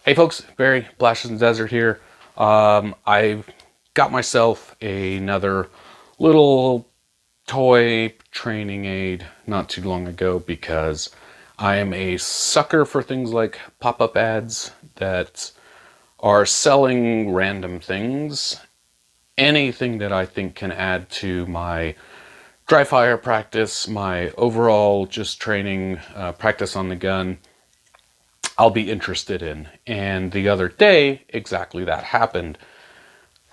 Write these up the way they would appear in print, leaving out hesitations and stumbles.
Hey folks, Barry, Blashes in the Desert here. I've got myself another little toy training aid not too long ago because I am a sucker for things like pop-up ads that are selling random things. Anything that I think can add to my dry fire practice, my overall just training practice on the gun, I'll be interested in. And the other day, exactly that happened.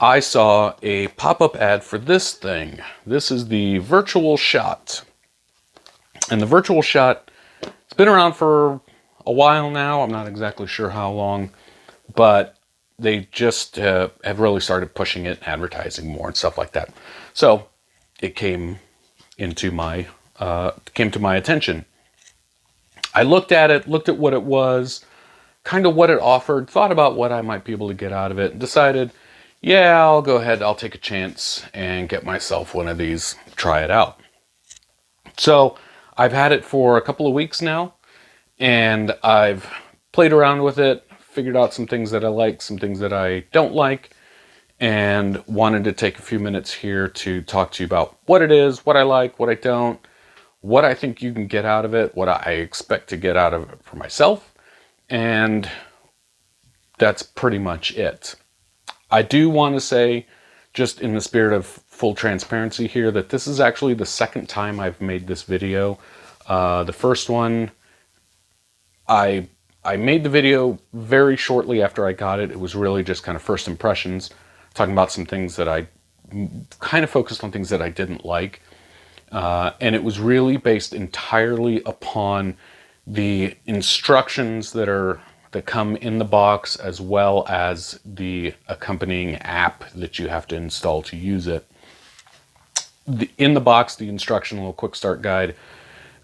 I saw a pop-up ad for this thing. This is the Virtual Shot. And the Virtual Shot, it's been around for a while now. I'm not exactly sure how long, but they just have really started pushing it, advertising more and stuff like that. So it came to my attention. I looked at it, looked at what it was, kind of what it offered, thought about what I might be able to get out of it, and decided, yeah, I'll go ahead, I'll take a chance and get myself one of these, try it out. So I've had it for a couple of weeks now, and I've played around with it, figured out some things that I like, some things that I don't like, and wanted to take a few minutes here to talk to you about what it is, what I like, what I don't, what I think you can get out of it, what I expect to get out of it for myself, and that's pretty much it. I do want to say, just in the spirit of full transparency here, that this is actually the second time I've made this video. The first one, I made the video very shortly after I got it. It was really just kind of first impressions, talking about some things that I kind of focused on things that I didn't like. And it was really based entirely upon the instructions that come in the box, as well as the accompanying app that you have to install to use it. In the box, the instruction, little quick start guide,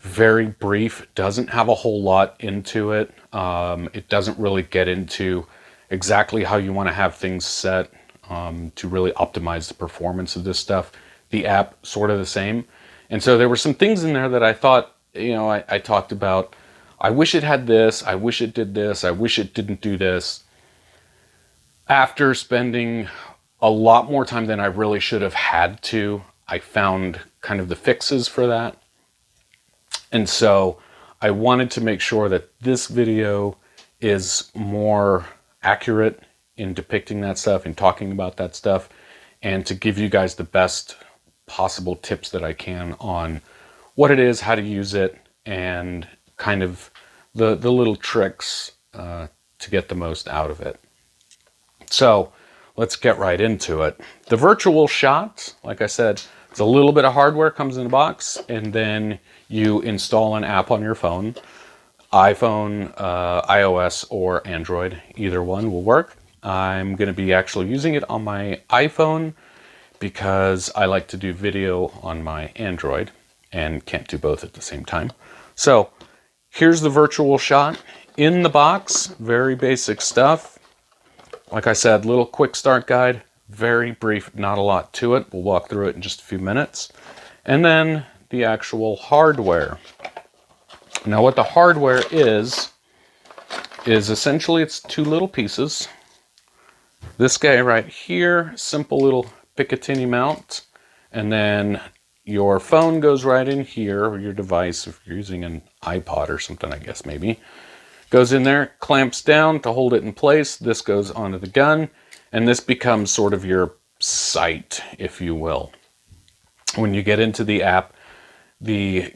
very brief, doesn't have a whole lot into it. It doesn't really get into exactly how you want to have things set to really optimize the performance of this stuff. The app, sort of the same. And so there were some things in there that I thought, I talked about. I wish it had this. I wish it did this. I wish it didn't do this. After spending a lot more time than I really should have had to, I found kind of the fixes for that. And so I wanted to make sure that this video is more accurate in depicting that stuff and talking about that stuff, and to give you guys the best possible tips that I can on what it is, how to use it, and kind of the little tricks to get the most out of it. So let's get right into it. The Virtual Shot, like I said, it's a little bit of hardware, comes in a box, and then you install an app on your phone. iPhone, iOS, or Android, either one will work. I'm going to be actually using it on my iPhone because I like to do video on my Android and can't do both at the same time. So here's the Virtual Shot in the box. Very basic stuff. Like I said, little quick start guide, very brief, not a lot to it. We'll walk through it in just a few minutes. And then the actual hardware. Now what the hardware is essentially, it's two little pieces. This guy right here, simple little picatinny mount, and then your phone goes right in here, or your device, if you're using an iPod or something, I guess maybe, goes in there, clamps down to hold it in place. This goes onto the gun, and this becomes sort of your sight, if you will. When you get into the app, the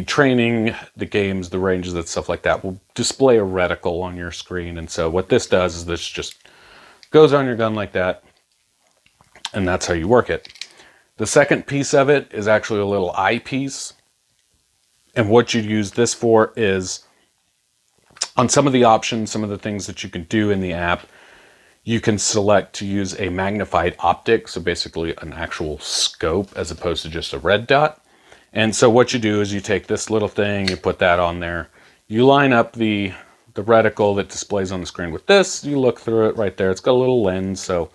training, the games, the ranges, and stuff like that will display a reticle on your screen. And so what this does is this just goes on your gun like that, and that's how you work it. The second piece of it is actually a little eyepiece. And what you use this for is, on some of the options, some of the things that you can do in the app, you can select to use a magnified optic, so basically an actual scope as opposed to just a red dot. And so what you do is you take this little thing, you put that on there, you line up the reticle that displays on the screen with this, you look through it right there. It's got a little lens, so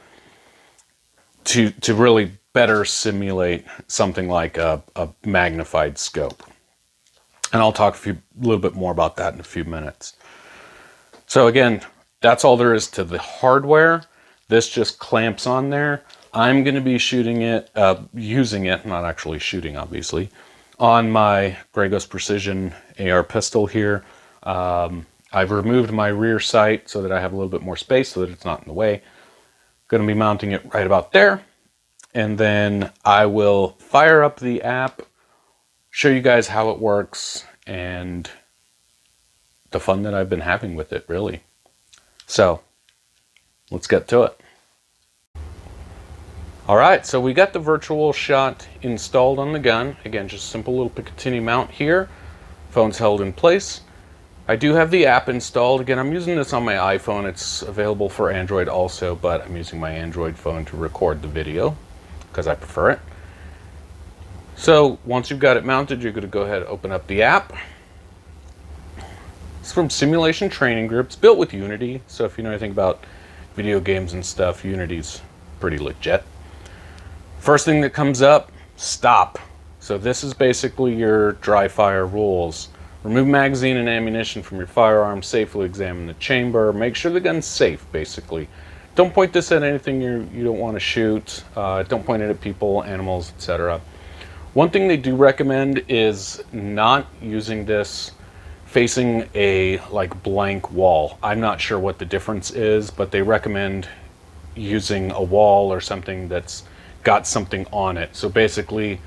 to really better simulate something like a magnified scope. And I'll talk a little bit more about that in a few minutes. So again, That's all there is to the hardware. This just clamps on there. I'm going to be shooting it, using it, not actually shooting, obviously, on my Grey Ghost Precision AR pistol here. I've removed my rear sight so that I have a little bit more space so that it's not in the way. Going to be mounting it right about there. And then I will fire up the app, show you guys how it works, and the fun that I've been having with it, really. So, let's get to it. Alright, so we got the virtual shot installed on the gun. Again, just a simple little picatinny mount here. Phone's held in place. I do have the app installed. Again, I'm using this on my iPhone. It's available for Android also, but I'm using my Android phone to record the video because I prefer it. So once you've got it mounted, you're going to go ahead and open up the app. It's from Simulation Training Group. It's built with Unity, so if you know anything about video games and stuff, Unity's pretty legit. First thing that comes up, stop. So this is basically your dry fire rules. Remove magazine and ammunition from your firearm, safely examine the chamber, make sure the gun's safe, basically. Don't point this at anything you don't want to shoot, don't point it at people, animals, etc. One thing they do recommend is not using this facing a blank wall. I'm not sure what the difference is, but they recommend using a wall or something that's got something on it. So basically,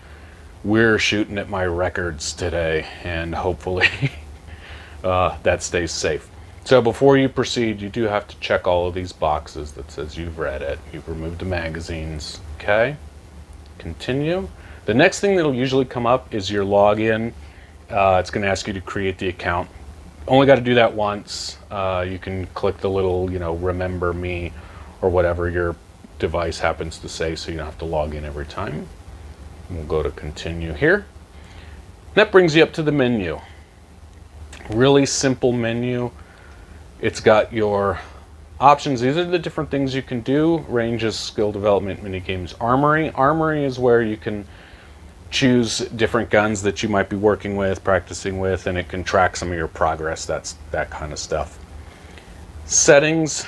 we're shooting at my records today, and hopefully that stays safe. So before you proceed, you do have to check all of these boxes that says you've read it, you've removed the magazines. Okay, continue. The next thing that'll usually come up is your login. It's going to ask you to create the account. Only got to do that once. You can click the little, remember me or whatever your device happens to say, so you don't have to log in every time. We'll go to continue here. That brings you up to the menu. Really simple menu. It's got your options. These are the different things you can do. Ranges, skill development, minigames, armory. Armory is where you can choose different guns that you might be working with, practicing with, and it can track some of your progress. That's that kind of stuff. Settings,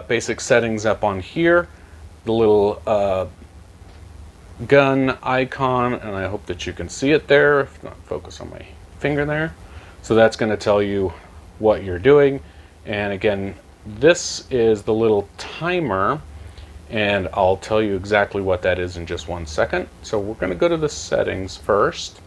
basic settings up on here. The little gun icon, and I hope that you can see it there. If not, focus on my finger there. So that's going to tell you what you're doing. And again, this is the little timer, and I'll tell you exactly what that is in just 1 second. So we're going to go to the settings first.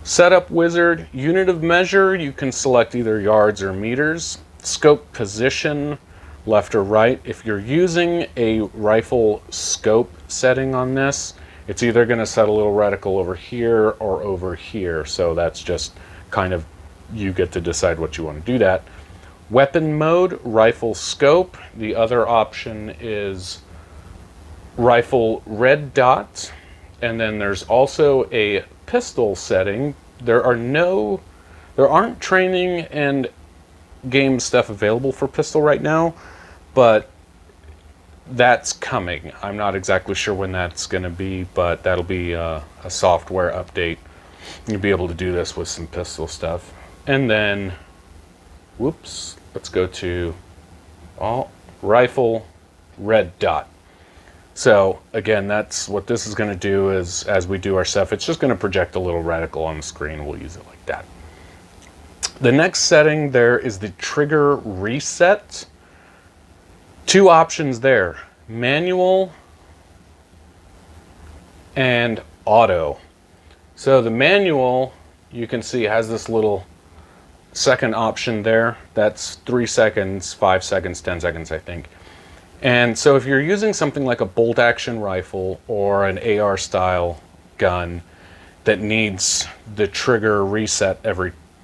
Setup wizard, unit of measure, you can select either yards or meters. Scope position, left or right. If you're using a rifle scope setting on this, it's either going to set a little reticle over here or over here. So that's just kind of, you get to decide what you want to do that. Weapon mode, rifle scope. The other option is rifle red dot. And then there's also a pistol setting. There aren't training and game stuff available for pistol right now, but that's coming. I'm not exactly sure when that's going to be, but that'll be a software update. You'll be able to do this with some pistol stuff. And then, whoops, let's go to rifle red dot. So again, that's what this is going to do. Is as we do our stuff, it's just going to project a little reticle on the screen. We'll use it like that. The next setting there is the trigger reset. Two options there, manual and auto. So the manual, you can see, has this little second option there. That's 3 seconds, 5 seconds, 10 seconds, I think. And so if you're using something like a bolt action rifle or an AR style gun that needs the trigger reset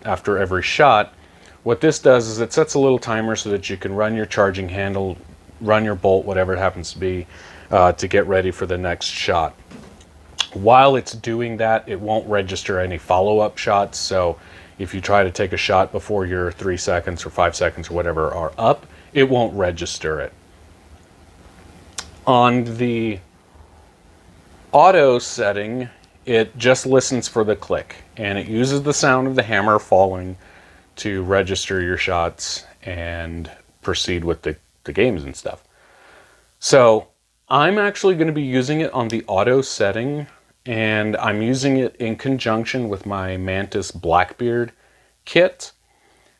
after every shot, what this does is it sets a little timer so that you can run your charging handle, run your bolt, whatever it happens to be, to get ready for the next shot. While it's doing that, it won't register any follow-up shots. So if you try to take a shot before your 3 seconds or 5 seconds or whatever are up, it won't register it. On the auto setting, it just listens for the click, and it uses the sound of the hammer falling to register your shots and proceed with the games and stuff. So I'm actually going to be using it on the auto setting, and I'm using it in conjunction with my Mantis Blackbeard kit.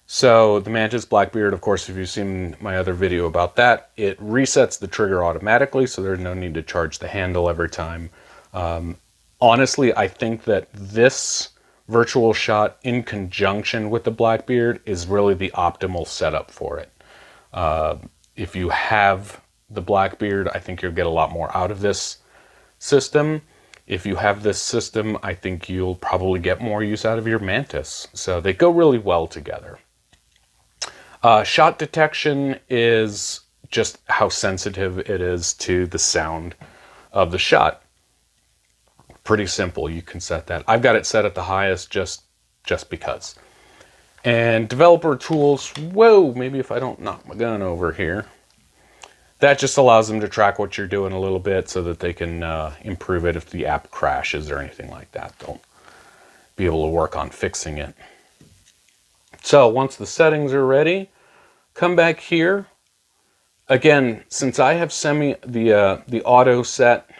So the Mantis Blackbeard, of course, if you've seen my other video about that, it resets the trigger automatically, so there's no need to charge the handle every time. Honestly, I think that this virtual shot in conjunction with the Blackbeard is really the optimal setup for it. If you have the Blackbeard, I think you'll get a lot more out of this system. If you have this system, I think you'll probably get more use out of your Mantis. So they go really well together. Shot detection is just how sensitive it is to the sound of the shot. Pretty simple, you can set that. I've got it set at the highest just because. And developer tools, whoa, maybe if I don't knock my gun over here. That just allows them to track what you're doing a little bit so that they can improve it if the app crashes or anything like that. They'll be able to work on fixing it. So once the settings are ready, come back here. Again, since I have the auto set,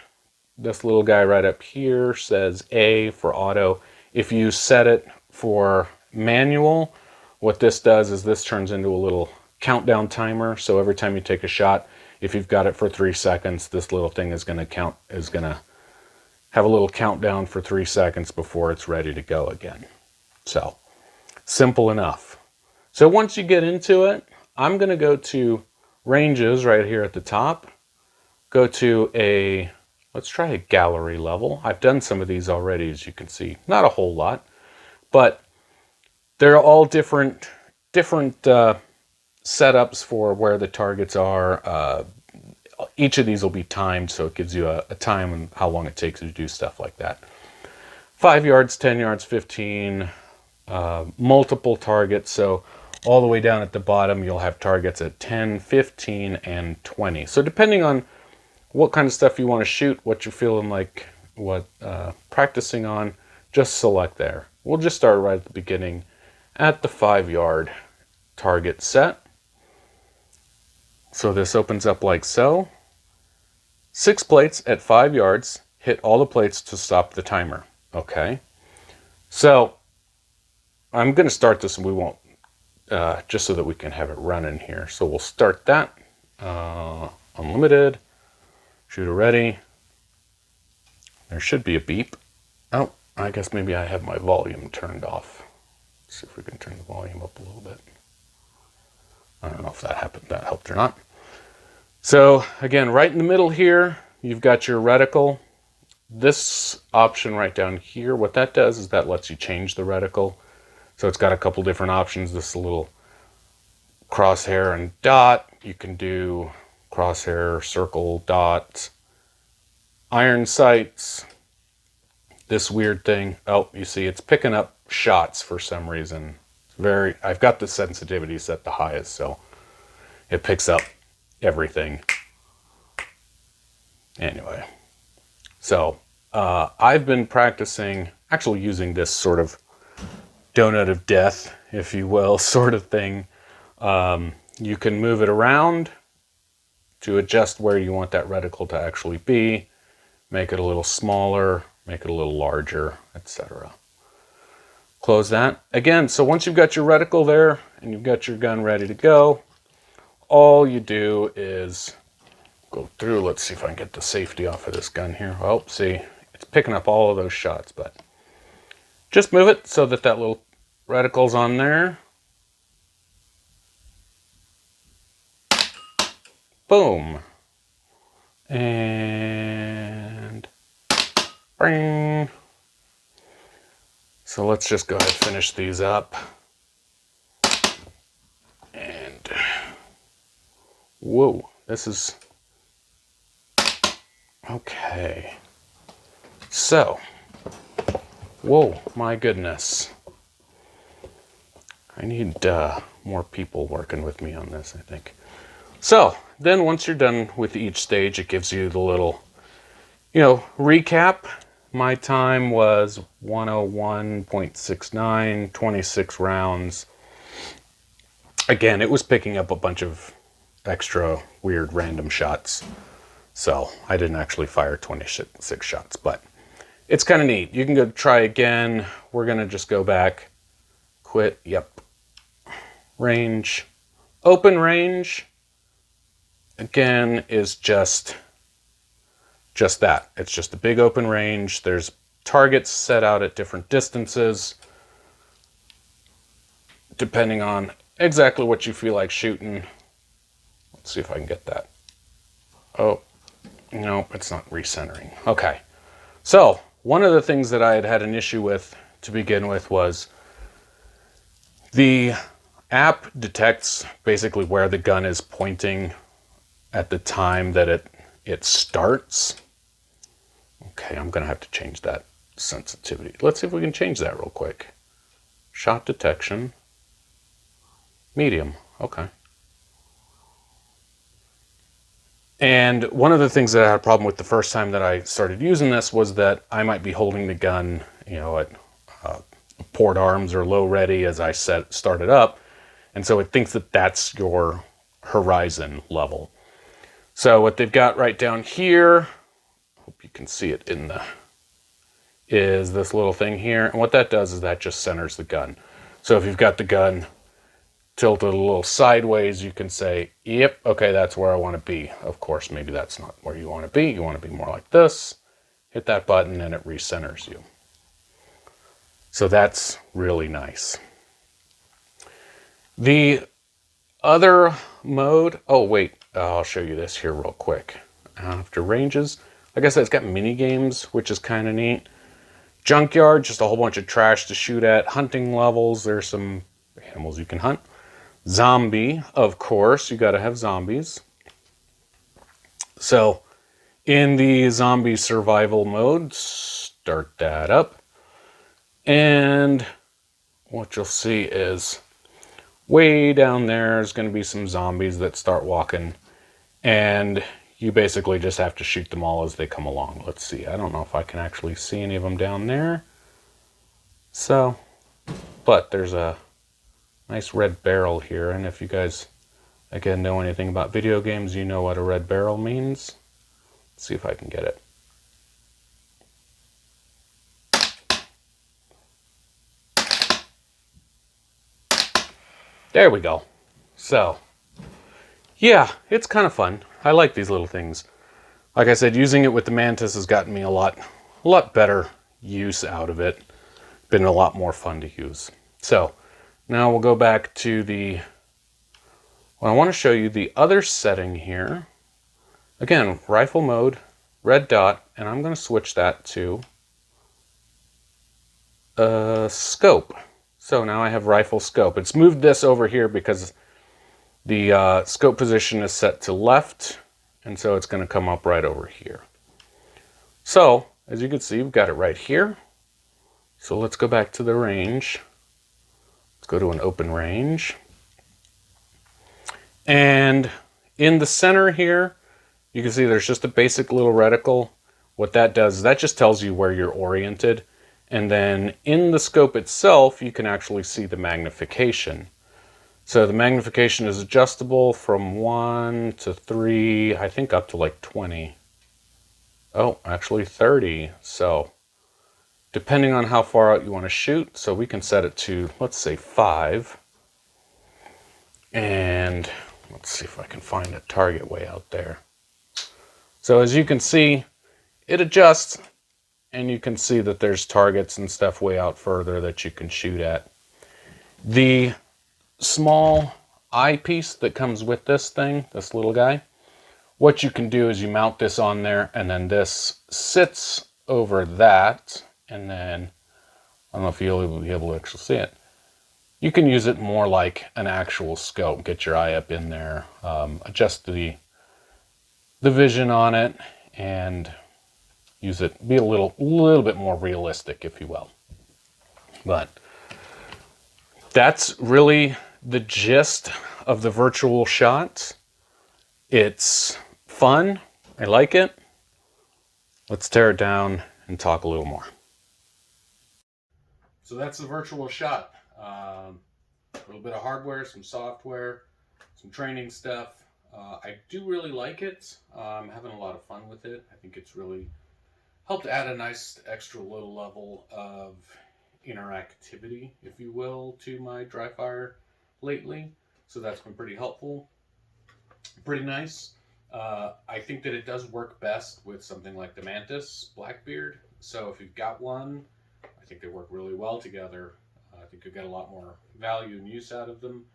this little guy right up here says A for auto. If you set it for manual, what this does is this turns into a little countdown timer. So every time you take a shot, if you've got it for 3 seconds, this little thing is going to have a little countdown for 3 seconds before it's ready to go again. So simple enough. So once you get into it, I'm going to go to ranges right here at the top. Go to let's try a gallery level. I've done some of these already, as you can see. Not a whole lot, but they're all different setups for where the targets are. Each of these will be timed, so it gives you a time and how long it takes to do stuff like that. 5 yards, 10 yards, 15, multiple targets. So all the way down at the bottom, you'll have targets at 10, 15, and 20. So depending on what kind of stuff you want to shoot, what you're feeling like, practicing on, just select there. We'll just start right at the beginning at the 5 yard target set. So this opens up like so. 6 plates at 5 yards. Hit all the plates to stop the timer. Okay. So I'm going to start this, and we won't, just so that we can have it running here. So we'll start that. Unlimited. Shooter ready. There should be a beep. Oh, I guess maybe I have my volume turned off. Let's see if we can turn the volume up a little bit. I don't know if that helped or not. So again, right in the middle here, you've got your reticle. This option right down here, what that does is that lets you change the reticle. So it's got a couple different options. This little crosshair and dot. You can do crosshair, circle, dot, iron sights. This weird thing. Oh, you see, it's picking up shots for some reason. I've got the sensitivity set the highest, so it picks up everything. Anyway, so I've been practicing actually using this sort of donut of death, if you will, sort of thing. You can move it around to adjust where you want that reticle to actually be, make it a little smaller, make it a little larger, etc. Close that. Again, so once you've got your reticle there and you've got your gun ready to go, all you do is go through. Let's see if I can get the safety off of this gun here. Oh, see, it's picking up all of those shots, but just move it so that little reticle's on there. Boom. And bing. So let's just go ahead and finish these up. And whoa, this is okay. So, whoa, my goodness. I need more people working with me on this, I think. So, then once you're done with each stage, it gives you the little, recap. My time was 101.69, 26 rounds. Again, it was picking up a bunch of extra weird random shots. So I didn't actually fire 26 shots, but it's kind of neat. You can go try again. We're going to just go back, quit. Yep. Range, open range, again, is just that. It's just a big open range. There's targets set out at different distances, depending on exactly what you feel like shooting. Let's see if I can get that. Oh, no, it's not recentering. Okay. So one of the things that I had an issue with to begin with was the app detects basically where the gun is pointing at the time that it starts. Okay, I'm gonna have to change that sensitivity. Let's see if we can change that real quick. Shot detection, medium, okay. And one of the things that I had a problem with the first time that I started using this was that I might be holding the gun, you know, at port arms or low ready as I started up. And so it thinks that that's your horizon level. So what they've got right down here, hope you can see it in the, is this little thing here. And what that does is that just centers the gun. So if you've got the gun tilted a little sideways, you can say, yep, okay, that's where I want to be. Of course, maybe that's not where you want to be. You want to be more like this. Hit that button and it recenters you. So that's really nice. The other mode, oh wait, I'll show you this here real quick. After ranges, like I said, it's got mini games, which is kind of neat. Junkyard, just a whole bunch of trash to shoot at. Hunting levels, there's some animals you can hunt. Zombie, of course, you gotta have zombies. So in the zombie survival mode, start that up. And what you'll see is way down there is going to be some zombies that start walking, and you basically just have to shoot them all as they come along. Let's see, I don't know if I can actually see any of them down there. So, but there's a nice red barrel here, and if you guys, again, know anything about video games, you know what a red barrel means. Let's see if I can get it. There we go. So, yeah, it's kind of fun. I like these little things. Like I said, using it with the Mantis has gotten me a lot better use out of it. Been a lot more fun to use. So, now we'll go back to the, well, I want to show you the other setting here. Again, rifle mode, red dot, and I'm going to switch that to scope. So now I have rifle scope. It's moved this over here because the scope position is set to left, and so it's going to come up right over here. So, as you can see, we've got it right here. So let's go back to the range. Let's go to an open range. And in the center here, you can see there's just a basic little reticle. What that does is that just tells you where you're oriented. And then in the scope itself, you can actually see the magnification. So the magnification is adjustable from 1 to 3, I think up to like 20. Oh, actually 30. So depending on how far out you want to shoot, so we can set it to, let's say 5. And let's see if I can find a target way out there. So as you can see, it adjusts, and you can see that there's targets and stuff way out further that you can shoot at. The small eyepiece that comes with this thing, this little guy, what you can do is you mount this on there, and then this sits over that, and then, I don't know if you'll be able to actually see it. You can use it more like an actual scope. Get your eye up in there, adjust the vision on it, and use it, be a little bit more realistic, if you will. But that's really the gist of the virtual shot. It's fun. I like it. Let's tear it down and talk a little more. So that's the virtual shot. A little bit of hardware, some software, some training stuff. I do really like it. I'm having a lot of fun with it. I think it's really helped add a nice extra little level of interactivity, if you will, to my dry fire lately. So that's been pretty helpful, pretty nice. I think that it does work best with something like the Mantis Blackbeard. So if you've got one, I think they work really well together. I think you'll get a lot more value and use out of them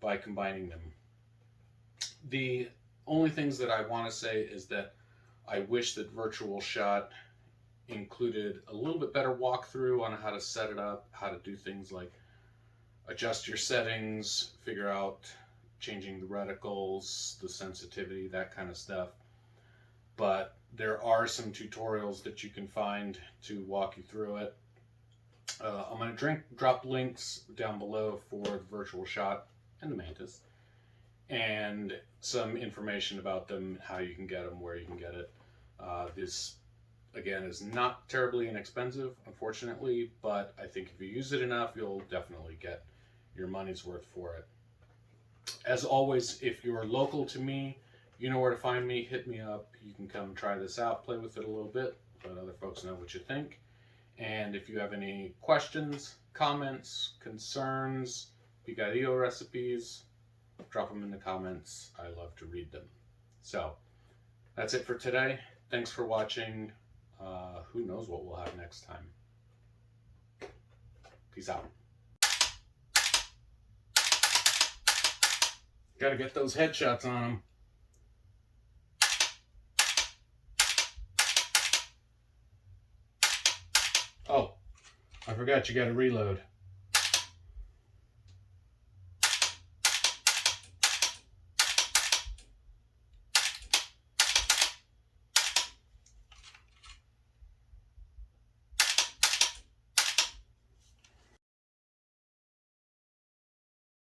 by combining them. The only things that I want to say is that I wish that Virtual Shot included a little bit better walkthrough on how to set it up, how to do things like adjust your settings, figure out changing the reticles, the sensitivity, that kind of stuff. But there are some tutorials that you can find to walk you through it. I'm going to drop links down below for the Virtual Shot and the Mantis, and some information about them, how you can get them, where you can get it. This, again, is not terribly inexpensive, unfortunately, but I think if you use it enough, you'll definitely get your money's worth for it. As always, if you're local to me, you know where to find me. Hit me up. You can come try this out, play with it a little bit, let other folks know what you think. And if you have any questions, comments, concerns, picadillo recipes, drop them in the comments. I love to read them. So that's it for today. Thanks for watching. Who knows what we'll have next time. Peace out. Gotta get those headshots on them. Oh, I forgot you gotta reload.